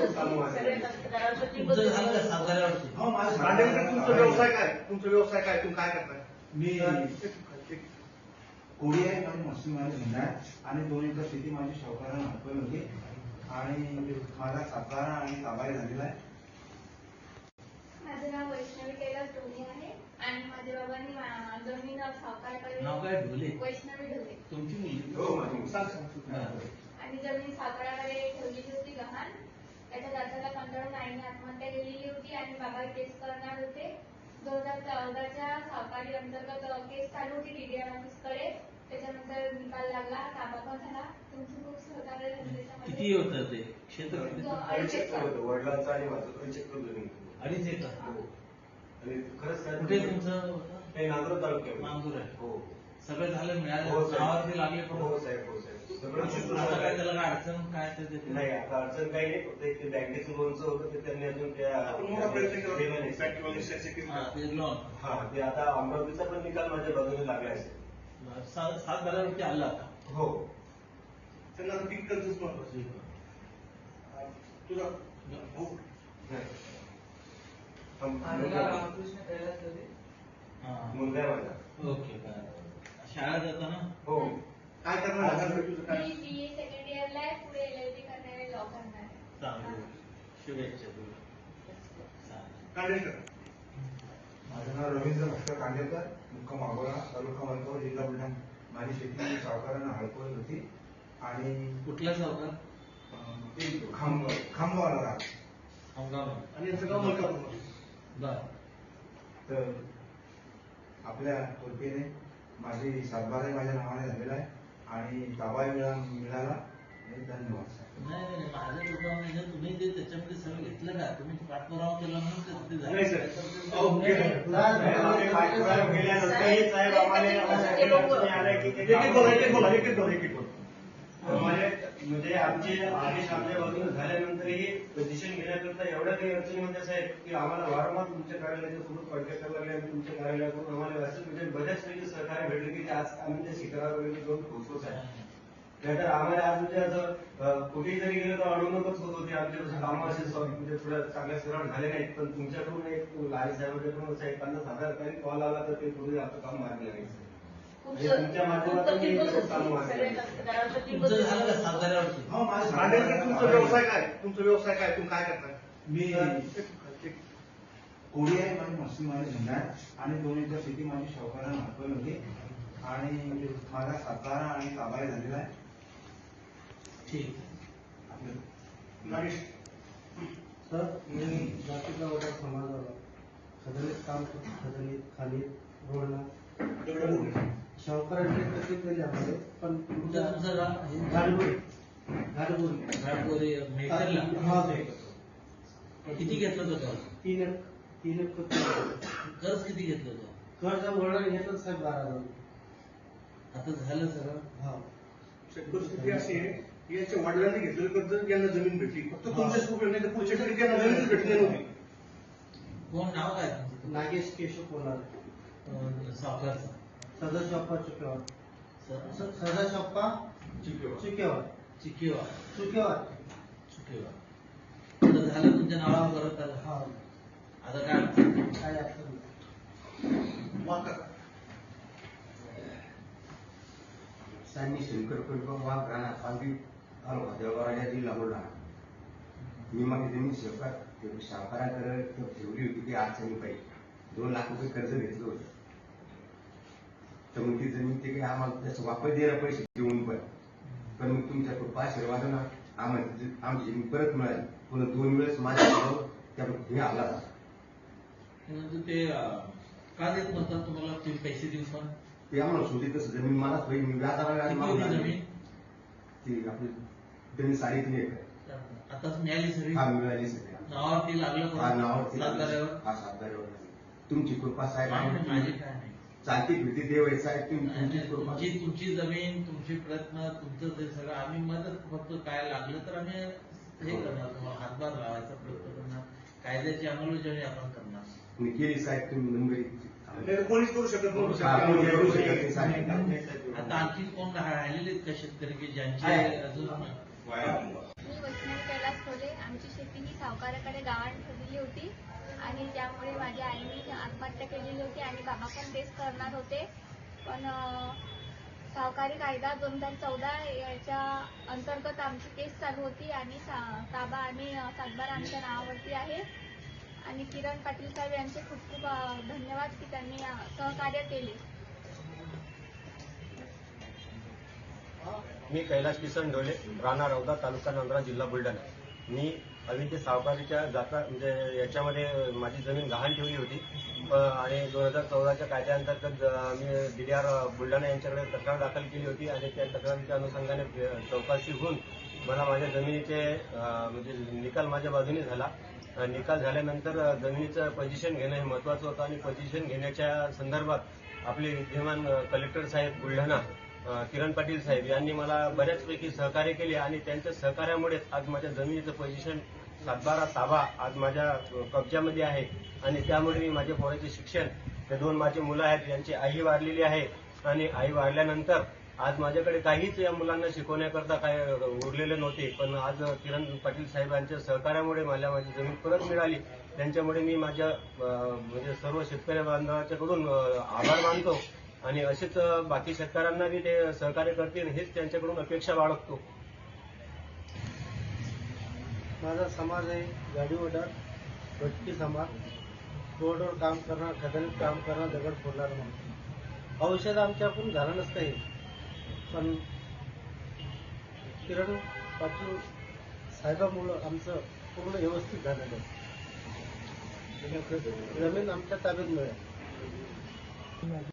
तुमचं झालं का साताऱ्यावरती? हो, माझं तुमचा व्यवसाय काय? तुमचा व्यवसाय काय? तुम्ही काय करताय? मी कोळी आहे, माझी मुस्लिम आहे, हिंद आहे आणि 2 एकर शेती माझी सावकारांना हक्कल होती आणि माझा सातारा आणि ताबाई झालेला आहे. माझे नाव वैष्णवी कैलास ढोले आहे आणि माझ्या बाबांनी जमीन सावकाराकडे नाव काय ढोले? वैष्णवी ढोले. तुमची मुलगी? हो, माझी मुलगी. आणि जमीन सावकाराकडे ठेवलेली होती गहाण. त्याच्या दादाला कंटाळून आईने आत्महत्या केलेली होती आणि बाबा केस करणार होते. 2014च्या सावकारी अंतर्गत केस चालू होती टीडीआर ऑफिसकडे. त्याच्यानंतर निकाल लागला, ताबा पण झाला. तुमची खूप सहकार्य झालं त्याच्यामध्ये. किती होतं ते क्षेत्र? 2.5 एकर. वडिलांचं आणि माझं 2.5 एकर जमीन. 2.5 एकर. आणि खरंच कुठे तुमचं? हे नांदूर तालुक्यात. नांदूर आहे. हो. सगळं झालं, मिळालं, हो, साहेब. नावावरती लागले पण? हो साहेब, हो साहेब. सगळं शिस्तून आता काय आहे. त्याला काय अडचण काय ते नाही, आता अडचण काही नाही. फक्त एक ते बँकेचं लोनचं होतं ते त्यांनी अजून आपण मोठा प्रयत्न केला. दिलं नाही. ते लोन हा, ते आता अमरावतीचा पण निकाल माझ्या बाजूने लागला आहे. 7 बारावरती आला आता. हो. त्यांना पीक कर्जच महत्वाचं. तुझा रामकृष्ण कैलास ढोले. मुलगा आहे माझा. ओके. शाळा जाता ना? हो. काय करणार? तुझं काय? मी BA सेकंड इयरला आहे. पुढे LLB करणार आहे, लॉ करणार आहे. चांगलं. शुभेच्छा तुला. कांडेकर. माझं नाव रवींद्र भास्कर कांडेकर, मुक्काम आगोळा, तालुका मलकापूर, जिल्हा बुलढाणा. माझी शेती सावकारांना हडकवत होती आणि कुठला सावकार? खामगावला राहत. हंगाम. आणि यांचं गाव मलकापूर. बर. तर आपल्या कृपेने माझी सातबारा माझ्या नावाने झालेला आहे आणि ताबा मिळाला. धन्यवाद साहेब. नाही, माझ्या दुकान म्हणजे तुम्ही ते त्याच्यामध्ये सगळं घेतलं का? तुम्ही पाठपुरावा केला म्हणून ते तिथे झालं. नाही सर. आम्ही पाठपुरावा केल्यानंतरही साहेब आम्हाला आलं की एक म्हणजे आमचे आदेश आमच्या बाजूने झाल्यानंतरही पोझिशन घेण्याकरता एवढ्या काही अडचणी होत्या साहेब की आम्हाला वारंवार तुमच्या कार्यालयाच्या सोबत कॉन्टॅक्ट करायला लागले आणि तुमच्या कार्यालयाकडून आम्हाला असं म्हणजे बऱ्याच वेळी सहकार्य भेटले की आज आम्ही त्या शिखरावर वगैरे जाऊन पोहोचतो साहेब. नाहीतर आम्हाला आज म्हणजे असं कुठेही जरी गेलो तर अडवणूकच होत होती. आमच्या कामं असे म्हणजे थोड्या चांगल्या सरळ झाले नाहीत. पण तुमच्याकडून एक लाली साहेबांच्याकडून असं 50,000 रुपयांनी कॉल आला तर ते पुढे आपलं काम मार्गी लागेल. तुमच्या माध्यमातून काम मार्गी तुमचं झालं का साताऱ्यावरती? हो, माझं कांडेकर, तुमचा व्यवसाय काय? तुमचा व्यवसाय काय? तुम्ही काय करताय? मी कोळी आहे, माझी मुस्लिम आहे, हिंद आहे आणि 2 एकर शेती माझी सावकारांना हक्कल होती आणि माझा सातारा आणि ताबाई झालेला आहे. ठीक. सर, मी जातीचा वडा समाजाला खदलीत काम करतो. खदलीत, खालीत, रोडला शाहूकारांचे प्रत्येक केल्यामध्ये पण तुमचं गाव हे? घाटबोरी घाटबोरी घाटकोरी मेटरला? हा, ते किती घेतलं होतं? 3 एकर कर्ज किती घेतलं होतं? कर्ज वडील घेतलं साहेब 12,000. आता झालं सगळं? हा. परिस्थिती अशी आहे की यांच्या वडिलांनी घेतलेलं कर्ज यांना जमीन भेटली. फक्त तुमच्याच कुठे नाही तर पुढच्या तरी त्यांना जमीन भेटली नव्हती. कोण नाव काय तुमचं? नागेश केशव कोलार, सावकारचं? सदाशिवप्पा चुकेवार. सदाशिवप्पा चुकेवार. चिकेवा. चुकेवार. आता झालं, तुमच्या नावावर परत आलं. हा. आता काय अडचण? काय अडचण नाही. त्यांनी शंकर वाघ राहणार पालवी तालुका देवगाव जिल्हा बुलढाणा. मी मग जमीन सावकाराकडे ठेवली होती ती अडचणी पाहिजे. 2 लाख रुपये कर्ज घेतलं होतं. तर मग ती जमीन ते काही आम्हाला त्याचा वापर द्यायला पैसे देऊन पण मग तुमच्या कृपा आशीर्वादानं आम्हाला आमची जमीन परत मिळाली. पुन्हा 2 वेळेस माझ्या त्यामुळे हे आला. ते का देत नव्हतं तुम्हाला? तुम्ही पैसे दिवसा ते आम्हाला शोधित तसं जमीन मलाच पाहिजे. मी व्याजाला जमीन ती आपली जमीन 3.5 एकर आता मिळाली सगळी? हा, मिळाली सगळी. नावावरती लागलं? हा, नावावरती साताऱ्यावर? हा, साताऱ्यावर. तुमची कृपा साहेब. माझी काय नाही. चालती फिरती देव आहे साहेब. तुमची कृपा. तुमची जमीन, तुमचे प्रयत्न, तुमचं ते सगळं आम्ही मदत करतो. काय लागलं तर आम्ही हे करणार, तुम्हाला हातभार लावायचा प्रयत्न करणार, कायद्याची अंमलबजावणी आपण करणार. केली साहेब तुम्ही नंबर कोणीच करू शकत नव्हतं. आता आणखी कोण राहिलेले आहेत का शेतकरी की ज्यांचे अजून? मी वैष्णवी कैलास ढोले. आमची शेती ही सावकाराकडे गहाण ठेवलेली होती आणि त्यामुळे माझ्या आईने आत्महत्या केलेली होती आणि बाबा पण तेच करणार होते. पण सावकारी कायदा 2014 याच्या अंतर्गत आमची केस चालू होती आणि ताबा आणि सातबारा आमच्या नावावरती आहे. आणि किरण पाटील साहेब यांचे खूप खूप धन्यवाद की त्यांनी सहकार्य केले. मी कैलास किसन ढोले, राणा रौदा, तालुका नांदुरा, जिल्हा बुलढाणा. मी अविते सावकारीच्या जाता म्हणजे याच्यामध्ये माझी जमीन गहाण ठेवली होती आणि 2014च्या कायद्याअंतर्गत मी DDR बुलढाणा यांच्याकडे तक्रार दाखल केली होती आणि त्या तक्रारीच्या अनुषंगाने चौकशी होऊन मला माझ्या जमिनीचे म्हणजे निकाल माझ्या बाजूने झाला. निकाल झाल्यानंतर जमिनीचं पोझिशन घेणं हे महत्त्वाचं होतं आणि पोझिशन घेण्याच्या संदर्भात आपले विद्यमान कलेक्टर साहेब बुलढाणा किरण पाटील साहेब यांनी मला बऱ्याचपैकी सहकार्य केले आणि त्यांच्या सहकार्यामुळेच आज माझ्या जमिनीचं पोझिशन सातबारा ताबा आज माझ्या कब्जामध्ये आहे आणि त्यामुळे मी माझ्या पोराचे शिक्षण, ते 2 माझे मुलं आहेत, यांची आई वारलेली आहे आणि आई वारल्यानंतर आज माझ्याकडे काहीच या मुलांना शिकवण्याकरता काय उरलेले नव्हते. पण आज किरण पाटील साहेबांच्या सहकार्यामुळे मला माझी जमीन परत मिळाली. त्यांच्यामुळे मी माझ्या म्हणजे सर्व शेतकरी बांधवांच्याकडून आभार मानतो आणि असेच बाकी शेतकऱ्यांना बी ते सहकार्य करतील हेच त्यांच्याकडून अपेक्षा बाळगतो. माझा समाज आहे गाडीवडर भटकी समाज. रोडवर काम करणार, खदानीत काम करणार, दगड फोडणार माणूस. औषध आमच्याकडून झालं नसतं हे, पण किरण पाटील साहेबामुळं आमचं पूर्ण व्यवस्थित झालेलं आहे. जमीन आमच्या ताब्यात मिळेल.